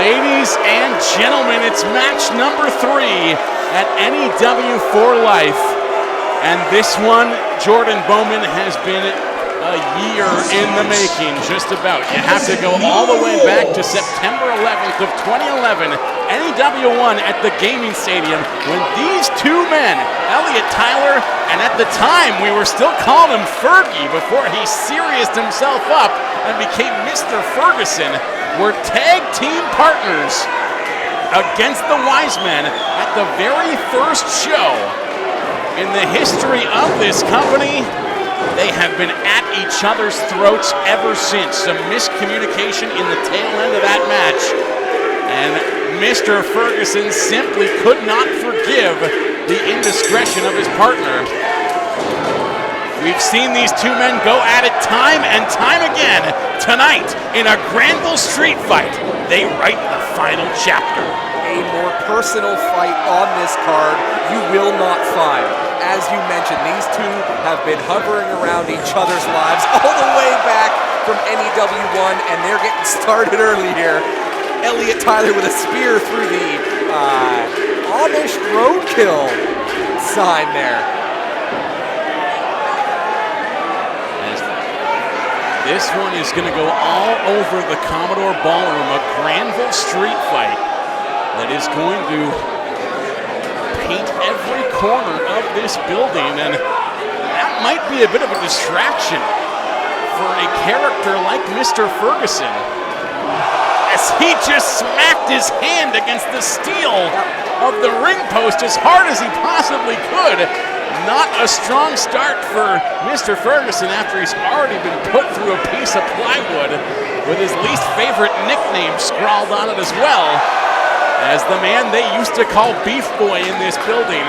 Ladies and gentlemen, it's match number 3 at NEW for Life. And this one, Jordan Bowman, has been a year in the making, just about. You have to go all the way back to September 11th of 2011, NEW 1 at the Gaming Stadium, when these two men, Elliot Tyler, and at the time we were still calling him Fergie before he serioused himself up and became Mr. Ferguson, were tag team partners against the Wise Men at the very first show in the history of this company. They have been at each other's throats ever since. Some miscommunication in the tail end of that match, and Mr. Ferguson simply could not forgive the indiscretion of his partner. We've seen these two men go at it time and time again. Tonight, in a Granville Street Fight, they write the final chapter. A more personal fight on this card you will not find. As you mentioned, these two have been hovering around each other's lives all the way back from NEW 1, and they're getting started early here. Elliot Tyler with a spear through the Amish roadkill sign there. This one is going to go all over the Commodore Ballroom, a Granville Street Fight that is going to paint every corner of this building, and that might be a bit of a distraction for a character like Mr. Ferguson, as he just smacked his hand against the steel of the ring post as hard as he possibly could. Not a strong start for Mr. Ferguson after he's already been put through a piece of plywood with his least favorite nickname scrawled on it as well, as the man they used to call Beef Boy in this building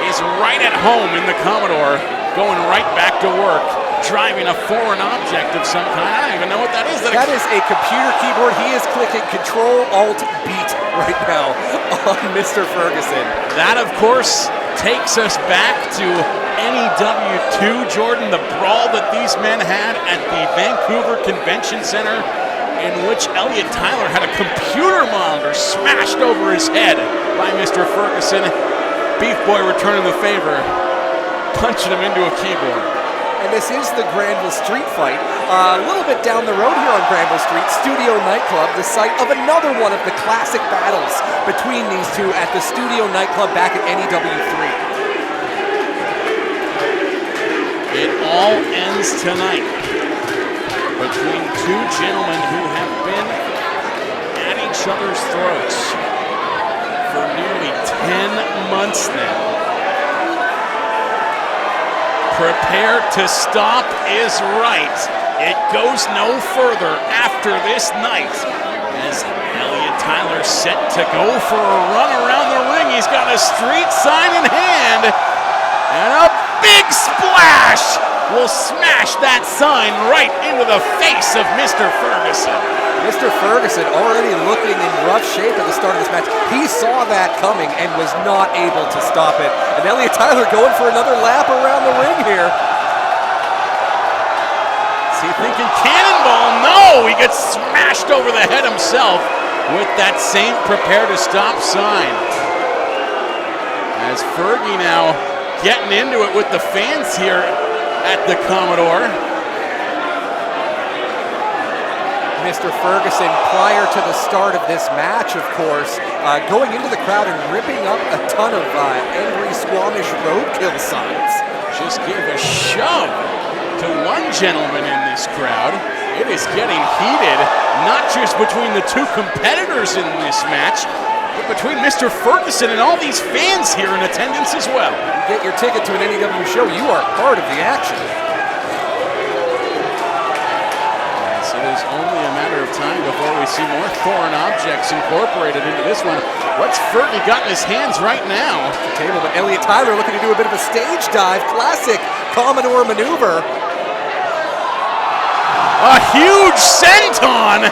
is right at home in the Commodore, going right back to work, driving a foreign object of some kind. I don't even know what that is. That is a computer keyboard. He is clicking Control-Alt-Beat right now on Mr. Ferguson. That, of course, takes us back to NEW 2, Jordan, the brawl that these men had at the Vancouver Convention Center, in which Elliot Tyler had a computer monitor smashed over his head by Mr. Ferguson. Beef Boy returning the favor, punching him into a keyboard. And this is the Granville Street Fight. A little bit down the road here on Granville Street, Studio Nightclub, the site of another one of the classic battles between these two at the Studio Nightclub back at NEW 3. It all ends tonight between two gentlemen who have been at each other's throats for nearly 10 months now. Prepare to stop is right. It goes no further after this night, as Elliot Tyler set to go for a run around the ring. He's got a street sign in hand, and a big splash will smash that sign right into the face of Mr. Ferguson. Mr. Ferguson already looking in rough shape at the start of this match. He saw that coming and was not able to stop it. And Elliot Tyler going for another lap around the ring here. Is he thinking cannonball? No, he gets smashed over the head himself with that same prepare to stop sign. As Fergie now getting into it with the fans here at the Commodore. Mr. Ferguson, prior to the start of this match, of course, going into the crowd and ripping up a ton of angry Squamish roadkill signs. Just gave a shove to one gentleman in this crowd. It is getting heated, not just between the two competitors in this match, but between Mr. Ferguson and all these fans here in attendance as well. You get your ticket to an NEW show, you are part of the action. Yes, it is only a matter of time before we see more foreign objects incorporated into this one. What's Fergie got in his hands right now? The table, but Elliot Tyler looking to do a bit of a stage dive. Classic Commodore maneuver. A huge senton!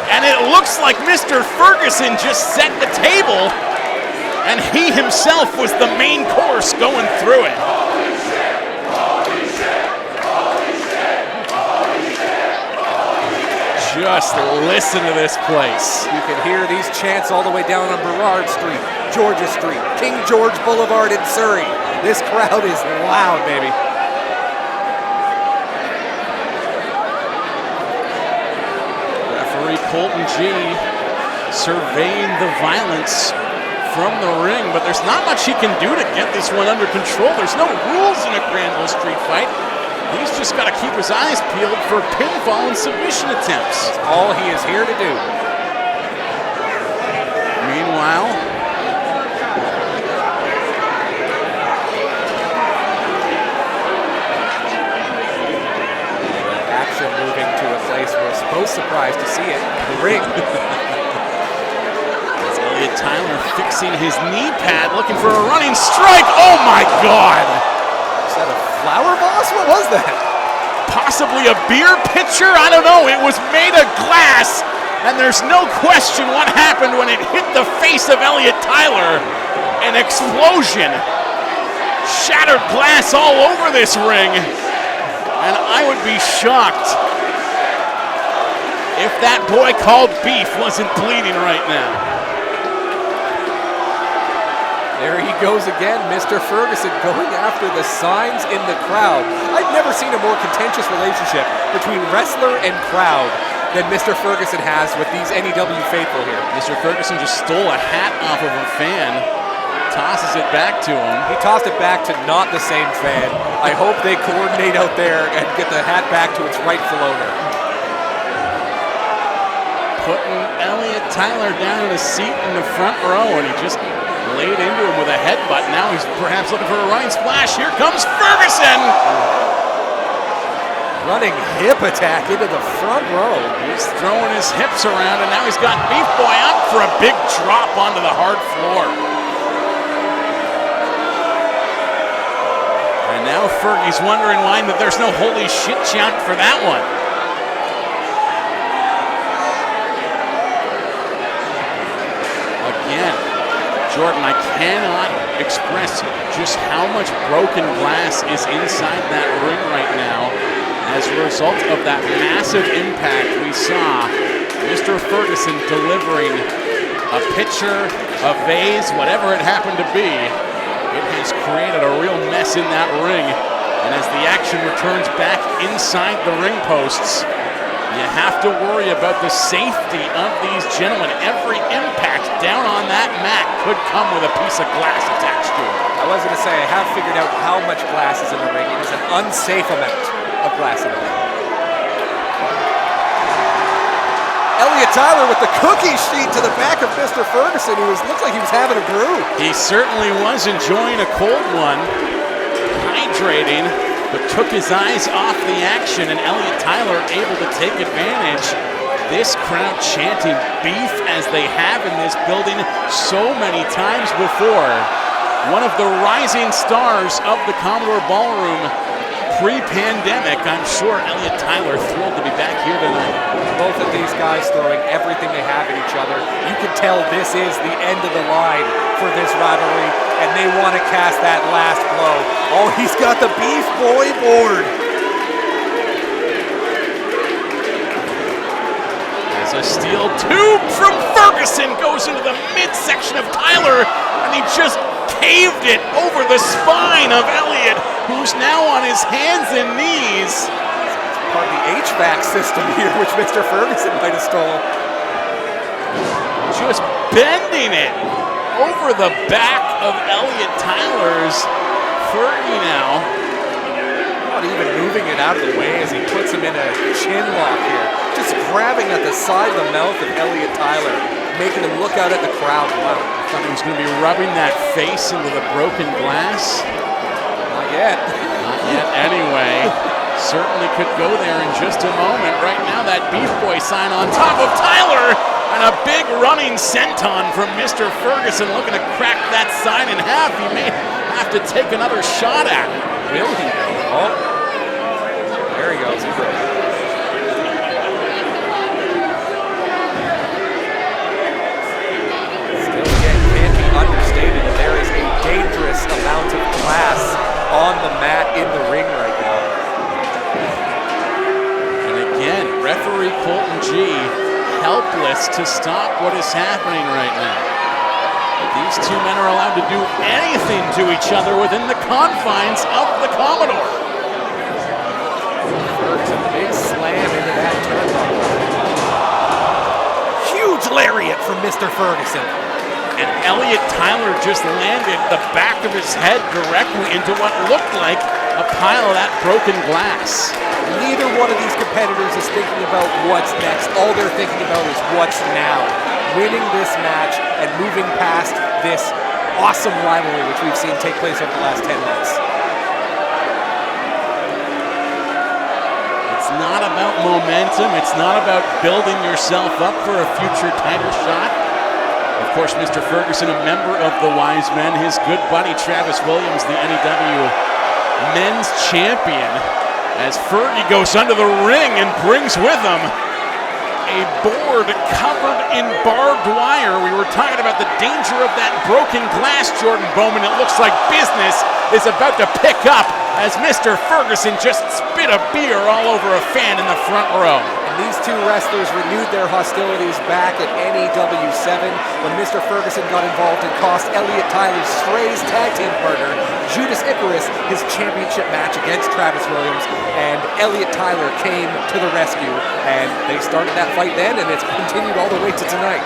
And it looks like Mr. Ferguson just set the table, and he himself was the main course going through it. just listen to this place. You can hear these chants all the way down on Burrard Street, Georgia Street, King George Boulevard in Surrey. This crowd is loud, baby. Referee Colton G surveying the violence from the ring, but there's not much he can do to get this one under control. There's no rules in a Granville Street Fight. He's just got to keep his eyes peeled for pinfall and submission attempts. That's all he is here to do. Meanwhile, action moving to a place we're most surprised to see it, the ring. Elliot Tyler fixing his knee pad, looking for a running strike. Oh my God! Is that a flower vase? What was that? Possibly a beer pitcher? I don't know. It was made of glass, and there's no question what happened when it hit the face of Elliot Tyler. An explosion. Shattered glass all over this ring. And I would be shocked if that boy called Beef wasn't bleeding right now. There he goes again, Mr. Ferguson going after the signs in the crowd. I've never seen a more contentious relationship between wrestler and crowd than Mr. Ferguson has with these NEW faithful here. Mr. Ferguson just stole a hat off of a fan, tosses it back to him. He tossed it back to not the same fan. I hope they coordinate out there and get the hat back to its rightful owner. Putting Elliot Tyler down in a seat in the front row, and he just laid into him with a headbutt. Now he's perhaps looking for a running splash. Here comes Ferguson! Running hip attack into the front row. He's throwing his hips around, and now he's got Beef Boy up for a big drop onto the hard floor. And now Fergie's wondering why that there's no holy shit chant for that one. Again, Jordan, I cannot express just how much broken glass is inside that ring right now as a result of that massive impact we saw. Mr. Ferguson delivering a pitcher, a vase, whatever it happened to be. It has created a real mess in that ring. And as the action returns back inside the ring posts, you have to worry about the safety of these gentlemen. Every impact down on that mat could come with a piece of glass attached to it. I was going to say, I have figured out how much glass is in the ring. It is an unsafe amount of glass in the ring. Elliot Tyler with the cookie sheet to the back of Mr. Ferguson, who looks like he was having a brew. He certainly was enjoying a cold one, hydrating, but took his eyes off the action, and Elliot Tyler able to take advantage. This crowd chanting beef as they have in this building so many times before. One of the rising stars of the Commodore Ballroom pre-pandemic. I'm sure Elliot Tyler thrilled to be back here tonight. Both of these guys throwing everything they have at each other. You can tell this is the end of the line for this rivalry, and they want to cast that last blow. Oh, he's got the Beef Boy board. As a steel tube from Ferguson goes into the midsection of Tyler, and he just caved it over the spine of Elliot, who's now on his hands and knees. Part of the HVAC system here, which Mr. Ferguson might have stolen. Just bending it over the back of Elliot Tyler's Fergie now. Not even moving it out of the way as he puts him in a chin lock here. Just grabbing at the side of the mouth of Elliot Tyler, making him look out at the crowd. Wow. I thought he was going to be rubbing that face into the broken glass. Not yet. Not yet anyway. Certainly could go there in just a moment. Right now, that Beef Boy sign on top of Tyler, and a big running senton from Mr. Ferguson looking to crack that sign in half. He may have to take another shot at it. Will he? Oh, there he goes. Still again, can't be understated. There is a dangerous amount of glass on the mat in the ring right now. And again, referee referee Colton G helpless to stop what is happening right now. These two men are allowed to do anything to each other within the confines of the Commodore. Ferguson, big slam into that turnbuckle. Huge lariat from Mr. Ferguson. And Elliot Tyler just landed the back of his head directly into what looked like a pile of that broken glass. Neither one of these competitors is thinking about what's next. All they're thinking about is what's now. Winning this match and moving past this awesome rivalry which we've seen take place over the last 10 months. It's not about momentum. It's not about building yourself up for a future title shot. Of course, Mr. Ferguson, a member of the Wise Men, his good buddy Travis Williams, the NEW men's champion, as Fergie goes under the ring and brings with him a board covered in barbed wire. We were talking about the danger of that broken glass, Jordan Bowman. It looks like business is about to pick up as Mr. Ferguson just spit a beer all over a fan in the front row. These two wrestlers renewed their hostilities back at NEW 7 when Mr. Ferguson got involved and cost Elliot Tyler's Strays tag team partner, Judas Icarus, his championship match against Travis Williams, and Elliot Tyler came to the rescue, and they started that fight then, and it's continued all the way to tonight.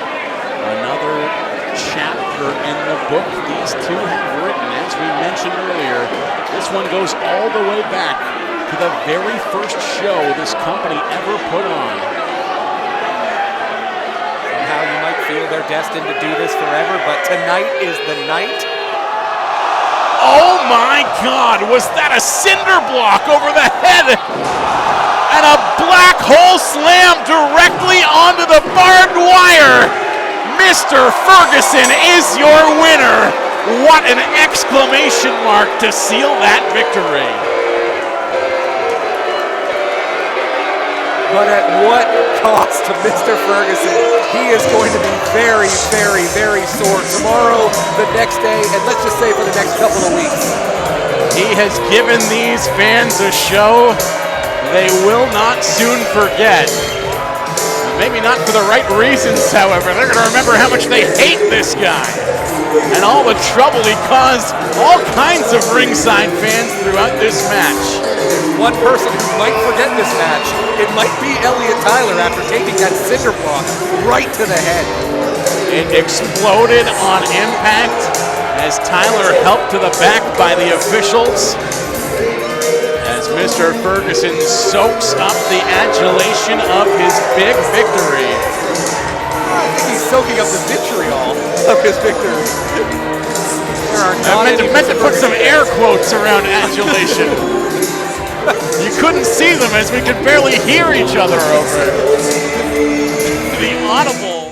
Another chapter in the book these two have written. As we mentioned earlier, this one goes all the way back to the very first show this company ever put on. Somehow you might feel they're destined to do this forever, but tonight is the night. Oh my God, was that a cinder block over the head? And a black hole slam directly onto the barbed wire. Mr. Ferguson is your winner. What an exclamation mark to seal that victory. But at what cost to Mr. Ferguson? He is going to be very, very, very sore tomorrow, the next day, and let's just say for the next couple of weeks. He has given these fans a show they will not soon forget. Maybe not for the right reasons, however. They're going to remember how much they hate this guy and all the trouble he caused all kinds of ringside fans throughout this match. There's one person who might forget this match. It might be Elliot Tyler after taking that cinder block right to the head. It exploded on impact as Tyler helped to the back by the officials. As Mr. Ferguson soaks up the adulation of his big victory. I think he's soaking up the vitriol of his victory. I meant to put some air quotes around adulation. You couldn't see them as we could barely hear each other over it. The audible